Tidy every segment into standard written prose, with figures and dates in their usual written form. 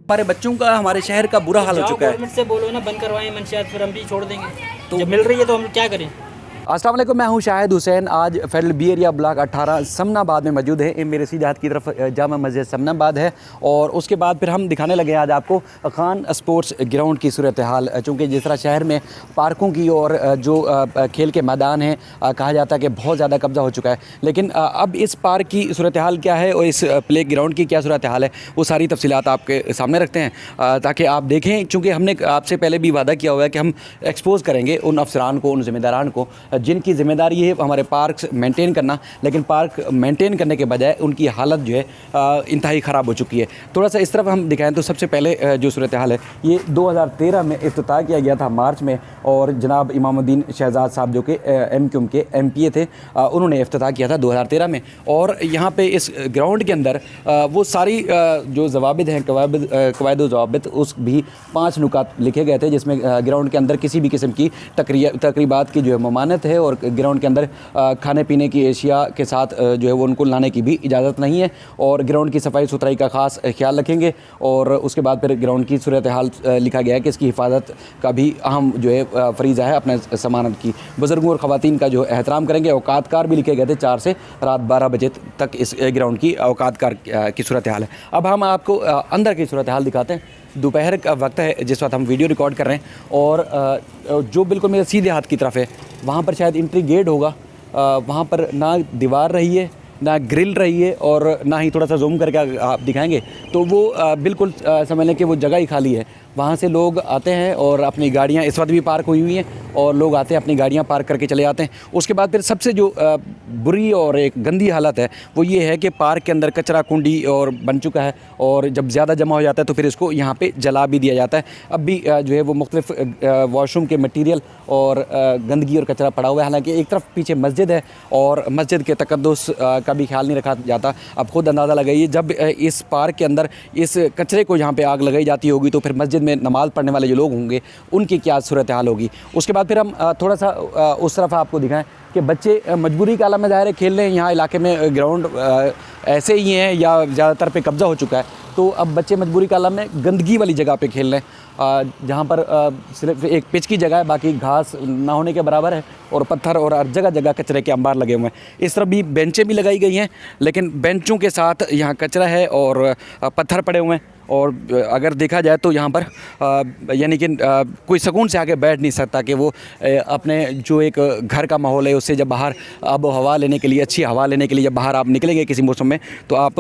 हमारे बच्चों का, हमारे शहर का बुरा हाल हो चुका है। गवर्नमेंट से बोलो ना बंद करवाएं मंशियात, फिर हम भी छोड़ देंगे। तो जब मिल रही है तो हम क्या करें। अस्सलाम वालेकुम, मैं हूं शाहिद हुसैन। आज Federal B Area block 18 Samanabad में मौजूद है। मेरे सीधे हाथ की तरफ जामा मस्जिद समनाबाद है और उसके बाद फिर हम दिखाने लगे आज आपको खान स्पोर्ट्स ग्राउंड की सूरत हाल। चूँकि जिस तरह शहर में पार्कों की और जो खेल के मैदान हैं, कहा जाता है कि बहुत ज़्यादा कब्ज़ा हो चुका है, लेकिन अब इस पार्क की सूरत हाल क्या है और इस प्ले ग्राउंड की क्या सूरत हाल है, वो सारी तफसीलात आपके सामने रखते हैं ताकि आप देखें। चूँकि हमने आपसे पहले भी वादा किया हुआ है कि हम एक्सपोज़ करेंगे उन अफसरान को, उन ज़िम्मेदारान को जिनकी ज़िम्मेदारी है हमारे पार्क मेंटेन करना, लेकिन पार्क मेंटेन करने के बजाय उनकी हालत जो है इंतहाई ख़राब हो चुकी है। थोड़ा सा इस तरफ हम दिखाएं तो सबसे पहले जो सूरत हाल है, ये 2013 में इफ्तिताह किया गया था मार्च में, और जनाब इमामुद्दीन शहजाद साहब जो कि MQM के MPA थे, उन्होंने इफ्तिताह किया था 2013 में। और यहाँ पे इस ग्राउंड के अंदर वो सारी जो ज़वाबित हैं, कवायद ज़वाबित, उस भी 5 नुकात लिखे गए थे, जिसमें ग्राउंड के अंदर किसी भी किस्म की तकरीबात की जो है ममानत है और ग्राउंड के अंदर खाने पीने की एशिया के साथ जो है वो उनको लाने की भी इजाज़त नहीं है, और ग्राउंड की सफाई सुथराई का ख़ास ख्याल रखेंगे। और उसके बाद फिर ग्राउंड की सूरत हाल लिखा गया है कि इसकी हिफाजत का भी अहम जो है फ़रीज़ा है अपने समानत की। बुज़ुर्गों और ख़वातीन का जो एहतराम करेंगे। औकातकार भी लिखे गए थे 4 से रात 12 बजे तक इस ग्राउंड की औकातकार की सूरत हाल है। अब हम आपको अंदर की सूरत हाल दिखाते हैं। दोपहर का वक्त है जिस वक्त हम वीडियो रिकॉर्ड कर रहे हैं, और जो बिल्कुल मेरे सीधे हाथ की तरफ है वहाँ पर शायद एंट्री गेट होगा। वहाँ पर ना दीवार रही है, ना ग्रिल रही है, और ना ही थोड़ा सा जूम करके आप दिखाएंगे तो वो बिल्कुल समझ लें कि वो जगह ही खाली है। वहाँ से लोग आते हैं और अपनी गाड़ियाँ इस वक्त भी पार्क हुई हुई हैं, और लोग आते हैं अपनी गाड़ियाँ पार्क करके चले जाते हैं। उसके बाद फिर सबसे जो बुरी और एक गंदी हालत है वो ये है कि पार्क के अंदर कचरा कुंडी और बन चुका है, और जब ज़्यादा जमा हो जाता है तो फिर इसको यहाँ पे जला भी दिया जाता है। अब भी जो है वो मुख्तलिफ वॉशरूम के मटीरियल और गंदगी और कचरा पड़ा हुआ है। हालांकि एक तरफ पीछे मस्जिद है और मस्जिद के तकद्दुस का भी ख्याल नहीं रखा जाता। अब खुद अंदाज़ा लगाइए, जब इस पार्क के अंदर इस कचरे को यहाँ पर आग लगाई जाती होगी तो फिर मस्जिद में नमाज़ पढ़ने वाले जो लोग होंगे उनकी क्या सूरत हाल होगी। उसके बाद फिर हम थोड़ा सा उस तरफ आपको दिखाएं कि बच्चे मजबूरी के आलम में ज़ाहिर खेल रहे हैं। यहाँ इलाके में ग्राउंड ऐसे ही हैं या ज़्यादातर पे कब्ज़ा हो चुका है, तो अब बच्चे मजबूरी के आलम में गंदगी वाली जगह पे खेल रहे हैं, जहाँ पर सिर्फ एक पिच की जगह है, बाकी घास ना होने के बराबर है, और पत्थर और हर जगह जगह कचरे के अंबार लगे हुए हैं। इस तरफ भी बेंचें भी लगाई गई हैं, लेकिन बेंचों के साथ यहाँ कचरा है और पत्थर पड़े हुए हैं। और अगर देखा जाए तो यहाँ पर यानी कि कोई सुकून से आके बैठ नहीं सकता कि वो अपने जो एक घर का माहौल है उससे जब बाहर आबो हवा लेने के लिए, अच्छी हवा लेने के लिए जब बाहर आप निकलेंगे किसी मौसम में, तो आप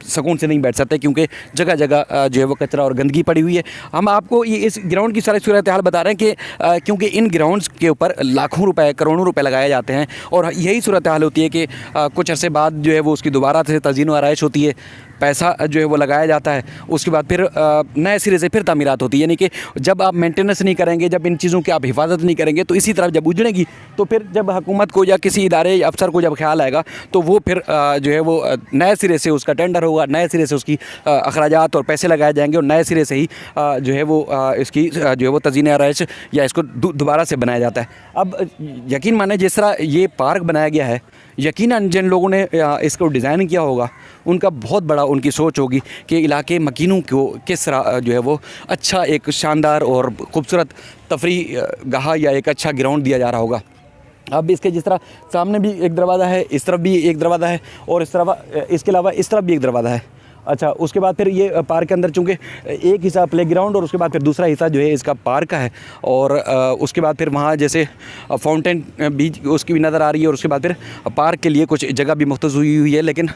सुकून से नहीं बैठ सकते, क्योंकि जगह जगह जो है वो कचरा और गंदगी पड़ी हुई है। हम आपको ये इस ग्राउंड की सारी सूरत हाल बता रहे हैं कि क्योंकि इन ग्राउंड्स के ऊपर लाखों रुपए, करोड़ों रुपए लगाए जाते हैं, और यही सूरत हाल होती है कि कुछ अरसे बाद जो है वो उसकी दोबारा से तज़ीन व आराइश होती है, पैसा जो है वो लगाया जाता है, उसके बाद फिर नए सिरे से फिर तामीरात होती है। यानी कि जब आप मेंटेनेंस नहीं करेंगे, जब इन चीज़ों की आप हिफाजत नहीं करेंगे, तो इसी तरह जब उजड़ेगी तो फिर जब हुकूमत को या किसी इदारे या अफसर को जब ख्याल आएगा तो वो फिर जो है वो नए सिरे से उसका टेंडर होगा, नए सिरे से उसकी अखराजात और पैसे लगाए जाएंगे, और नए सिरे से ही जो है वो इसकी जो है वो तज़ीन आराइश या इसको दोबारा से बनाया जाता है। अब यकीन माने जिस तरह ये पार्क बनाया गया है, यकीनन जिन लोगों ने इसको डिज़ाइन किया होगा उनका बहुत बड़ा उनकी सोच होगी कि इलाके मकीनों को किस तरह जो है वो अच्छा एक शानदार और ख़ूबसूरत तफरी गाह या एक अच्छा ग्राउंड दिया जा रहा होगा। अब इसके जिस तरह सामने भी एक दरवाज़ा है, इस तरफ भी एक दरवाज़ा है, और इस तरफ इसके अलावा इस तरफ भी एक दरवाज़ा है। अच्छा, उसके बाद फिर ये पार्क के अंदर चूँकि एक हिस्सा प्ले ग्राउंड और उसके बाद फिर दूसरा हिस्सा जो है इसका पार्क का है, और उसके बाद फिर वहाँ जैसे फाउंटेन भी उसकी भी नज़र आ रही है, और उसके बाद फिर पार्क के लिए कुछ जगह भी मुख्तस हुई है। लेकिन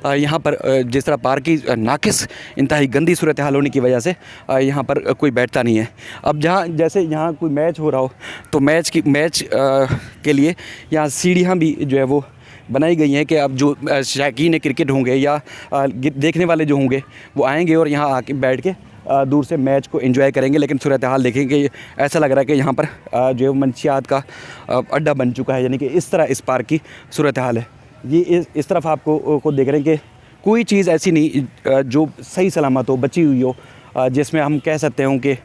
यहाँ पर जिस तरह पार्क की नाकिस इंतहाई गंदी सूरत हाल होने की वजह से यहाँ पर कोई बैठता नहीं है। अब जहाँ जैसे यहाँ कोई मैच हो रहा हो तो मैच के लिए यहाँ सीढ़ियाँ भी जो है वो बनाई गई हैं कि अब जो शौकीन क्रिकेट होंगे या देखने वाले जो होंगे वो आएंगे और यहाँ आके बैठ के दूर से मैच को एंजॉय करेंगे। लेकिन सूरत हाल देखेंगे, ऐसा लग रहा है कि यहाँ पर जो है मंशियात का अड्डा बन चुका है। यानी कि इस तरह इस पार्क की सूरत हाल है। ये इस तरफ आपको को देख रहे हैं कि कोई चीज़ ऐसी नहीं जो सही सलामत हो, बची हुई हो, जिसमें हम कह सकते हों कि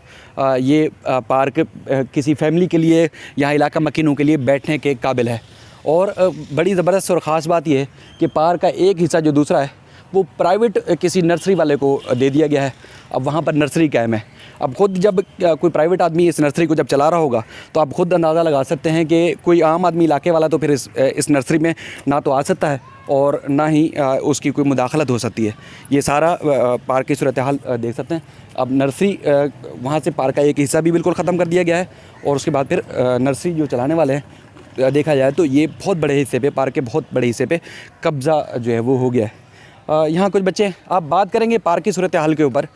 ये पार्क किसी फैमिली के लिए या इलाका मकीनों के लिए बैठने के काबिल है। और बड़ी ज़बरदस्त और ख़ास बात यह है कि पार्क का एक हिस्सा जो दूसरा है वो प्राइवेट किसी नर्सरी वाले को दे दिया गया है। अब वहाँ पर नर्सरी कायम है। अब खुद जब कोई प्राइवेट आदमी इस नर्सरी को जब चला रहा होगा तो आप खुद अंदाज़ा लगा सकते हैं कि कोई आम आदमी इलाके वाला तो फिर इस नर्सरी में ना तो आ सकता है और ना ही उसकी कोई मुदाखलत हो सकती है। ये सारा पार्क की सूरत हाल देख सकते हैं। अब नर्सरी वहाँ से पार्क का एक हिस्सा भी बिल्कुल ख़त्म कर दिया गया है और उसके बाद फिर नर्सरी जो चलाने वाले हैं देखा जाए तो ये बहुत बड़े हिस्से पे, पार्क के बहुत बड़े हिस्से पे कब्ज़ा जो है वो हो गया है। यहाँ कुछ बच्चे, आप बात करेंगे पार्क की सूरत हाल के ऊपर।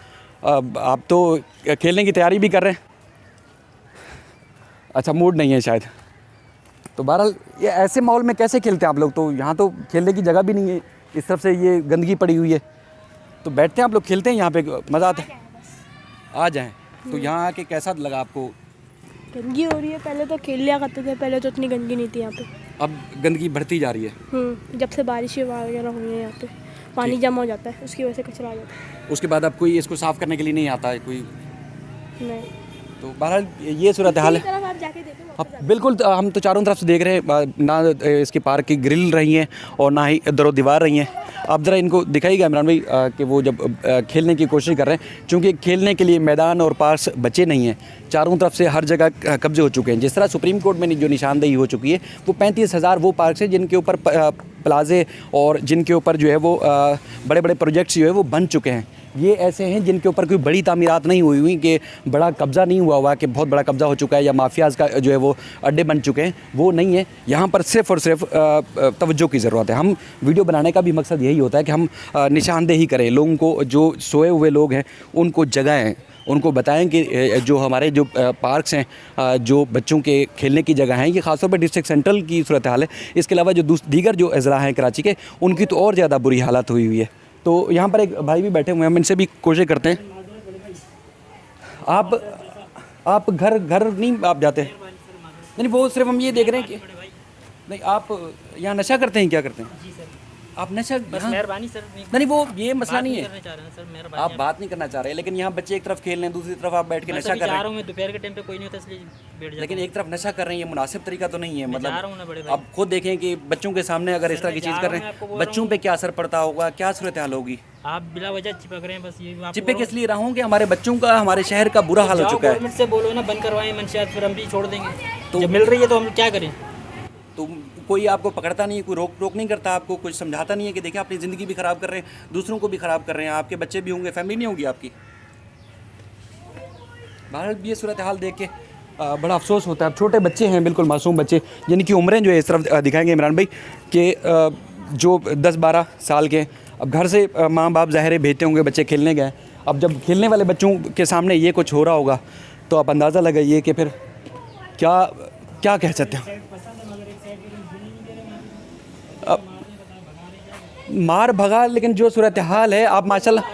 आप तो खेलने की तैयारी भी कर रहे हैं, अच्छा मूड नहीं है शायद। तो बहरहाल ये ऐसे माहौल में कैसे खेलते हैं आप लोग? तो यहाँ तो खेलने की जगह भी नहीं है, इस तरफ से ये गंदगी पड़ी हुई है। तो बैठते हैं आप लोग, खेलते हैं यहाँ पे, मज़ा आता है? आ जाएं। तो यहाँ आके कैसा लगा आपको? गंदगी हो रही है, पहले तो खेल लिया करते थे, पहले तो इतनी गंदगी नहीं थी यहाँ पे। अब गंदगी बढ़ती जा रही है। जब से बारिश वगैरह हुई है यहाँ पे पानी जमा हो जाता है, उसकी वजह से कचरा आ जाता है। उसके बाद अब कोई इसको साफ़ करने के लिए नहीं आता है कोई? नहीं। तो बहरहाल ये सूरत हाल है। तरफ आप जाके देखो। अब बिल्कुल हम तो चारों तरफ से देख रहे हैं, ना इसके पार्क की ग्रिल रही हैं और ना ही दरो दीवार रही हैं। आप ज़रा इनको दिखाइएगा इमरान भाई कि वो जब खेलने की कोशिश कर रहे हैं, चूँकि खेलने के लिए मैदान और पार्क बचे नहीं हैं, चारों तरफ से हर जगह कब्जे हो चुके हैं। जिस तरह सुप्रीम कोर्ट में जो निशानदेही हो चुकी है, वो 35,000 वो पार्क है जिनके ऊपर प्लाजे और जिनके ऊपर जो है वो बड़े बड़े प्रोजेक्ट्स जो है वो बन चुके हैं। ये ऐसे हैं जिनके ऊपर कोई बड़ी तामीरात नहीं हुई कि बड़ा कब्ज़ा नहीं हुआ कि बहुत बड़ा कब्ज़ा हो चुका है या माफियाज़ का जो है वो अड्डे बन चुके हैं, वो नहीं है। यहाँ पर सिर्फ़ और सिर्फ तवज्जो की ज़रूरत है। हम वीडियो बनाने का भी मकसद यही होता है कि हम निशानदेही करें, लोगों को, जो सोए हुए लोग हैं उनको जगाएँ, उनको बताएं कि जो हमारे जो पार्क्स हैं, जो बच्चों के खेलने की जगह हैं, ये ख़ासतौर पर डिस्ट्रिक्ट सेंट्रल की सूरत हाल है। इसके अलावा जो दीगर जो अज़ला हैं कराची के, उनकी तो और ज़्यादा बुरी हालत हुई है। तो यहाँ पर एक भाई भी बैठे हुए हैं, हम इनसे भी कोशिश करते हैं। आप घर नहीं आप जाते? नहीं, वो सिर्फ हम ये देख रहे हैं कि नहीं, आप यहाँ नशा करते हैं, क्या करते हैं आप? नशा बस मेहरबानी सर। नहीं, वो ये मसला नहीं है, सर आप बात नहीं करना चाह रहे, लेकिन यहाँ बच्चे एक तरफ खेल रहे हैं, दूसरी तरफ आप बैठ के नशा कर रहे हैं। मैं दोपहर के टाइम पे कोई नहीं होता इसलिए बैठ जाता। लेकिन एक तरफ नशा कर रहे हैं, ये मुनासिब तरीका तो नहीं है। मतलब अब आप खुद देखें कि बच्चों के सामने अगर इस तरह की चीज़ कर रहे हैं, बच्चों पे क्या असर पड़ता होगा, क्या सूरत हाल होगी? आप बिला वजह चिपक रहे हैं, बस ये चिपक किस लिए रहा हूँ कि हमारे बच्चों का, हमारे शहर का बुरा हाल हो चुका है। गवर्नमेंट से बोलो ना बंद करवाएं मंशियात, फिर हम भी छोड़ देंगे। तो जब मिल रही है तो हम क्या करें? तो कोई आपको पकड़ता नहीं है, कोई रोक नहीं करता, आपको कुछ समझाता नहीं है कि देखिए अपनी ज़िंदगी भी ख़राब कर रहे हैं, दूसरों को भी ख़राब कर रहे हैं, आपके बच्चे भी होंगे, फैमिली नहीं होगी आपकी। बहरहाल ये सूरत हाल देख के बड़ा अफसोस होता है। अब छोटे बच्चे हैं, बिल्कुल मासूम बच्चे, जिनकी उम्रें जो है इस तरफ दिखाएंगे इमरान भाई कि जो 10-12 साल के, अब घर से माँ बाप ज़ाहिर भेजते होंगे, बच्चे खेलने गए। अब जब खेलने वाले बच्चों के सामने ये कुछ हो रहा होगा तो आप अंदाज़ा लगाइए कि फिर क्या कह सकते हैं। मार भगा, लेकिन जो सूरत हाल है, आप माशाल्लाह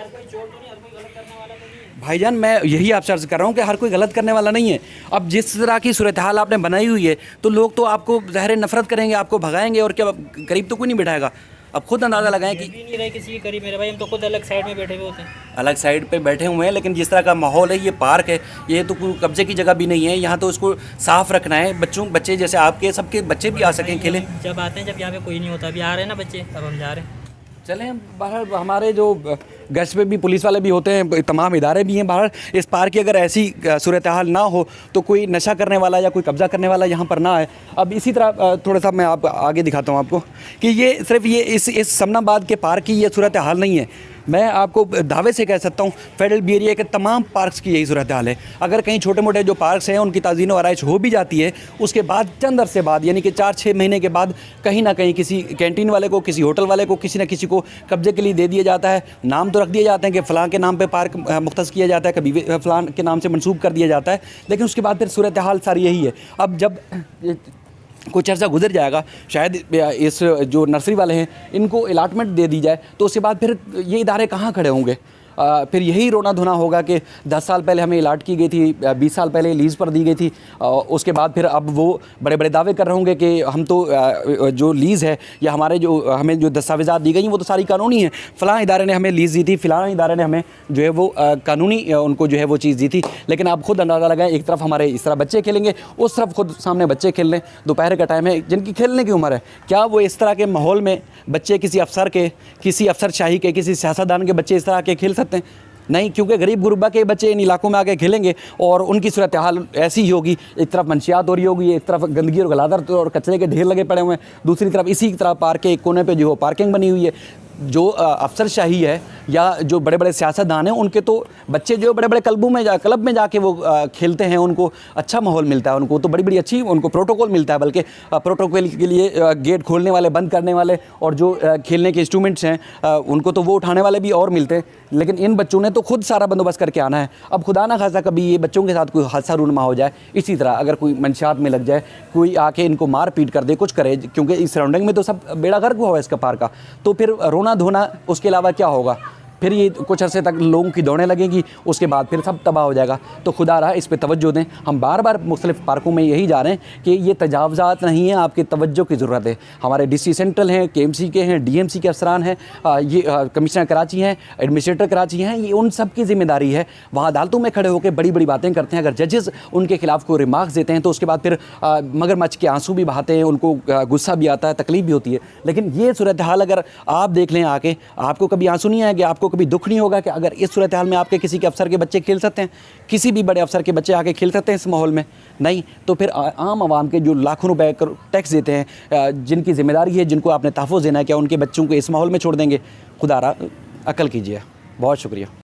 भाईजान, मैं यही आपसे अर्ज़ कर रहा हूँ कि हर कोई गलत करने वाला नहीं है। अब जिस तरह की सूरत हाल आपने बनाई हुई है तो लोग तो आपको ज़ाहिर नफ़रत करेंगे, आपको भगाएंगे, और क्या करीब तो कोई नहीं बिठाएगा। अब खुद अंदाज़ा लगाएं कि नहीं रहे किसी के करीब मेरे भाई, हम तो खुद अलग साइड में बैठे हुए होते हैं। अलग साइड पे बैठे हुए हैं, लेकिन जिस तरह का माहौल है, ये पार्क है, ये तो कोई कब्जे की जगह भी नहीं है। यहाँ तो इसको साफ़ रखना है। बच्चे जैसे आपके सबके बच्चे भी आ सकें, खेलें। जब आते हैं, जब यहाँ पे कोई नहीं होता, अभी आ रहे हैं ना बच्चे, अब हम जा रहे हैं। चलें बाहर, हमारे जो गश्त पे भी पुलिस वाले भी होते हैं, तमाम इदारे भी हैं बाहर। इस पार्क की अगर ऐसी सूरत हाल ना हो तो कोई नशा करने वाला या कोई कब्ज़ा करने वाला यहाँ पर ना आए। अब इसी तरह थोड़ा सा मैं आप आगे दिखाता हूँ आपको कि ये सिर्फ ये इस समनाबाद के पार्क की ये सूरत हाल नहीं है। मैं आपको दावे से कह सकता हूँ फेडरल बी एरिया के तमाम पार्क्स की यही सूरत हाल है। अगर कहीं छोटे मोटे जो पार्क्स हैं उनकी ताज़ीन व आराइश हो भी जाती है, उसके बाद चंद अरसे बाद, यानी कि 4-6 महीने के बाद, कहीं ना कहीं किसी कैंटीन वाले को, किसी होटल वाले को, किसी न किसी को कब्जे के लिए दे दिया जाता है। नाम तो रख दिए जाते हैं कि फ़लाँ के नाम पे पार्क मुख्तस किया जाता है, कभी फ़लाँ के नाम से मंसूब कर दिया जाता है, लेकिन उसके बाद फिर सूरत हाल सारी यही है। अब जब कुछ अर्सा गुजर जाएगा, शायद इस जो नर्सरी वाले हैं इनको अलाटमेंट दे दी जाए, तो उसके बाद फिर ये इदारे कहाँ खड़े होंगे? फिर यही रोना धोना होगा कि 10 साल पहले हमें अलाट की गई थी, 20 साल पहले लीज़ पर दी गई थी, उसके बाद फिर अब वो बड़े बड़े दावे कर रहे होंगे कि हम तो जो लीज़ है या हमारे जो हमें जो दस्तावेज़ात दी गई वो तो सारी कानूनी है, फ़लाँ इदारे ने हमें लीज़ दी थी, फ़लाँ इदारे ने हमें जो है वो कानूनी उनको जो है वो चीज़ दी थी। लेकिन आप खुद अंदाज़ा लगाएं, एक तरफ हमारे इस तरह बच्चे खेलेंगे, उस तरफ खुद सामने बच्चे खेल लें, दोपहर का टाइम है, जिनकी खेलने की उम्र है, क्या वो इस तरह के माहौल में बच्चे किसी अफसरशाही के, किसी सियासतदान के बच्चे इस तरह के खेल सकते हैं? नहीं, क्योंकि गरीब गुरबा के बच्चे इन इलाकों में आके खेलेंगे और उनकी सूरत हाल ऐसी ही होगी। एक तरफ मंशियात हो रही होगी, एक तरफ गंदगी और गलादर और कचरे के ढेर लगे पड़े हुए हैं, दूसरी तरफ इसी तरह पार्क के एक कोने पे जो पार्किंग बनी हुई है। जो अफसरशाही है या जो बड़े बड़े सियासतदान हैं, उनके तो बच्चे जो बड़े बड़े क्लब में जाके वो खेलते हैं, उनको अच्छा माहौल मिलता है, उनको तो बड़ी बड़ी अच्छी उनको प्रोटोकॉल मिलता है, बल्कि प्रोटोकॉल के लिए गेट खोलने वाले, बंद करने वाले और जो खेलने के इंस्ट्रूमेंट्स हैं उनको तो वो उठाने वाले भी और मिलते हैं। लेकिन इन बच्चों ने तो खुद सारा बंदोबस्त करके आना है। अब खुदा ना खासा कभी ये बच्चों के साथ कोई हादसा रूनमा हो जाए, इसी तरह अगर कोई मंशियात में लग जाए, कोई आके इनको मार पीट कर दे, कुछ करे, क्योंकि इस सराउंडिंग में तो सब बेड़ा गर्क हुआ है इसका पार का, तो फिर रोना धोना उसके अलावा क्या होगा? फिर ये कुछ अरसे तक लोगों की दौड़ें लगेंगी, उसके बाद फिर सब तबाह हो जाएगा। तो खुदा रहा इस पे तवज्जो दें। हम बार बार मुख्तलिफ पार्कों में यही जा रहे हैं कि ये तजावज़ात नहीं है, आपकी तवज्जो की ज़रूरत है। हमारे DC सेंट्रल हैं, KMC के हैं, DMC के अफसरान हैं, ये कमिश्नर कराची हैं, एडमिनिस्ट्रेटर कराची हैं, ये उन सब की ज़िम्मेदारी है। वहाँ अदालतों में खड़े होकर बड़ी बड़ी बातें करते हैं, अगर जजेस उनके खिलाफ कोई रिमार्क्स देते हैं तो उसके बाद फिर मगरमच्छ के आंसू भी बहाते हैं, उनको गुस्सा भी आता है, तकलीफ भी होती है। लेकिन ये सूरत हाल अगर आप देख लें आके, आपको कभी आंसू नहीं आएंगे, आपको कभी दुख नहीं होगा कि अगर इस सूरत हाल में आपके किसी के अफसर के बच्चे खेल सकते हैं, किसी भी बड़े अफसर के बच्चे आके खेल सकते हैं इस माहौल में? नहीं। तो फिर आम आवाम के जो लाखों रुपए टैक्स देते हैं, जिनकी जिम्मेदारी है, जिनको आपने तहफ़्फ़ुज़ देना है, क्या उनके बच्चों को इस माहौल में छोड़ देंगे? खुदा रहा अकल कीजिए। बहुत शुक्रिया।